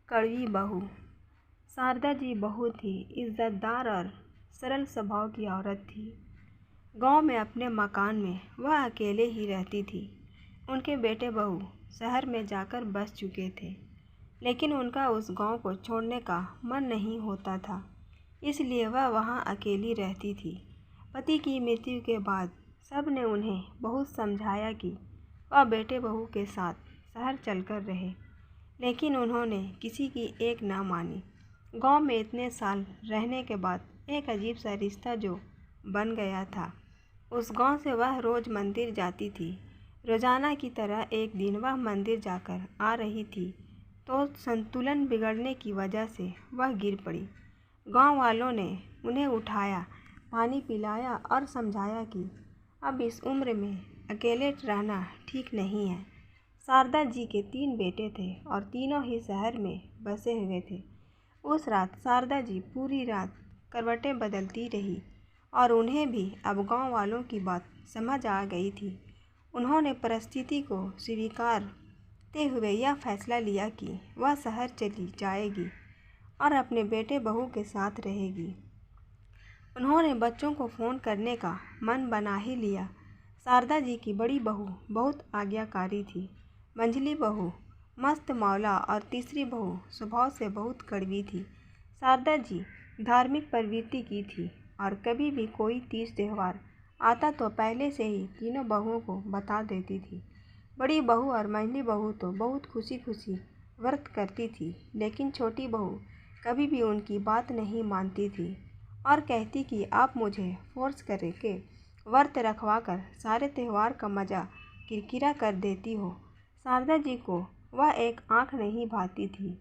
कड़वी बहू। शारदा जी बहुत ही इज्जतदार और सरल स्वभाव की औरत थी। गांव में अपने मकान में वह अकेले ही रहती थी। उनके बेटे बहू शहर में जाकर बस चुके थे, लेकिन उनका उस गांव को छोड़ने का मन नहीं होता था, इसलिए वह वहां अकेली रहती थी। पति की मृत्यु के बाद सब ने उन्हें बहुत समझाया कि वह बेटे बहू के साथ शहर चलकर रहे, लेकिन उन्होंने किसी की एक ना मानी। गांव में इतने साल रहने के बाद एक अजीब सा रिश्ता जो बन गया था। उस गांव से वह रोज़ मंदिर जाती थी। रोज़ाना की तरह एक दिन वह मंदिर जाकर आ रही थी तो संतुलन बिगड़ने की वजह से वह गिर पड़ी। गांव वालों ने उन्हें उठाया, पानी पिलाया और समझाया कि अब इस उम्र में अकेले रहना ठीक नहीं है। शारदा जी के 3 बेटे थे और तीनों ही शहर में बसे हुए थे। उस रात शारदा जी पूरी रात करवटें बदलती रही और उन्हें भी अब गांव वालों की बात समझ आ गई थी। उन्होंने परिस्थिति को स्वीकारते हुए यह फैसला लिया कि वह शहर चली जाएगी और अपने बेटे बहू के साथ रहेगी। उन्होंने बच्चों को फ़ोन करने का मन बना ही लिया। शारदा जी की बड़ी बहू बहुत आज्ञाकारी थी, मंझली बहू मस्त मौला और तीसरी बहू स्वभाव से बहुत कड़वी थी। शारदा जी धार्मिक प्रवृत्ति की थी और कभी भी कोई तीज त्यौहार आता तो पहले से ही तीनों बहुओं को बता देती थी। बड़ी बहू और मंझली बहू तो बहुत खुशी खुशी व्रत करती थी, लेकिन छोटी बहू कभी भी उनकी बात नहीं मानती थी और कहती कि आप मुझे फोर्स करके व्रत रखवा कर सारे त्यौहार का मज़ा किरकिरा कर देती हो। शारदा जी को वह एक आँख नहीं भाती थी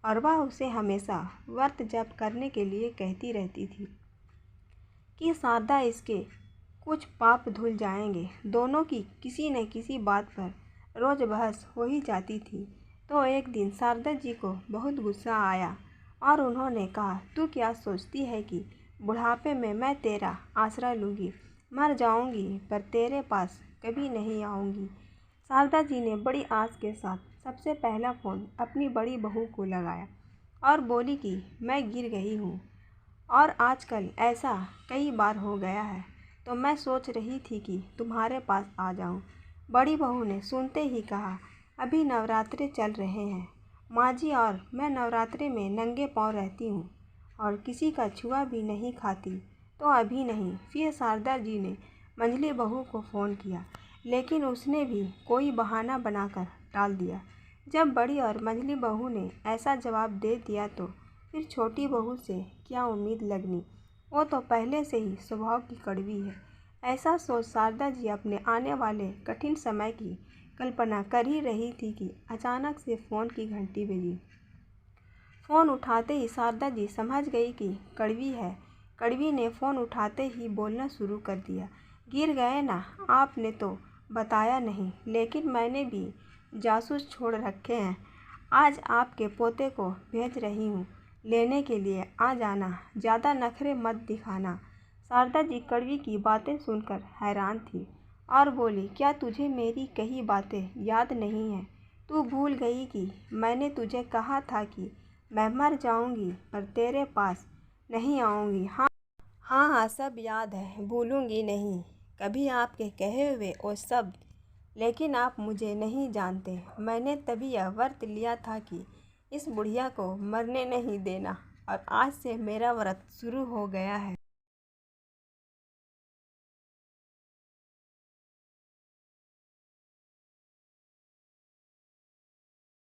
और वह उसे हमेशा व्रत जप करने के लिए कहती रहती थी कि शारदा इसके कुछ पाप धुल जाएंगे। दोनों की किसी न किसी बात पर रोज़ बहस हो ही जाती थी। तो एक दिन शारदा जी को बहुत गुस्सा आया और उन्होंने कहा, तू क्या सोचती है कि बुढ़ापे में मैं तेरा आसरा लूँगी? मर जाऊँगी पर तेरे पास कभी नहीं आऊँगी। शारदा जी ने बड़ी आस के साथ सबसे पहला फ़ोन अपनी बड़ी बहू को लगाया और बोली कि मैं गिर गई हूँ और आजकल ऐसा कई बार हो गया है, तो मैं सोच रही थी कि तुम्हारे पास आ जाऊँ। बड़ी बहू ने सुनते ही कहा, अभी नवरात्रे चल रहे हैं माँ जी और मैं नवरात्रे में नंगे पाँव रहती हूँ और किसी का छुआ भी नहीं खाती, तो अभी नहीं। फिर शारदा जी ने मंझली बहू को फ़ोन किया, लेकिन उसने भी कोई बहाना बनाकर टाल दिया। जब बड़ी और मंझली बहू ने ऐसा जवाब दे दिया तो फिर छोटी बहू से क्या उम्मीद लगनी, वो तो पहले से ही स्वभाव की कड़वी है। ऐसा सोच शारदा जी अपने आने वाले कठिन समय की कल्पना कर ही रही थी कि अचानक से फ़ोन की घंटी बजी। फ़ोन उठाते ही शारदा जी समझ गई कि कड़वी है। कड़वी ने फ़ोन उठाते ही बोलना शुरू कर दिया, गिर गए ना, आपने तो बताया नहीं, लेकिन मैंने भी जासूस छोड़ रखे हैं। आज आपके पोते को भेज रही हूँ लेने के लिए, आ जाना, ज़्यादा नखरे मत दिखाना। शारदा जी कड़वी की बातें सुनकर हैरान थी और बोली, क्या तुझे मेरी कही बातें याद नहीं हैं? तू भूल गई कि मैंने तुझे कहा था कि मैं मर जाऊंगी पर तेरे पास नहीं आऊंगी। हाँ हाँ, सब याद है, भूलूंगी नहीं कभी आपके कहे हुए वो शब्द। लेकिन आप मुझे नहीं जानते, मैंने तभी यह व्रत लिया था कि इस बुढ़िया को मरने नहीं देना और आज से मेरा व्रत शुरू हो गया है।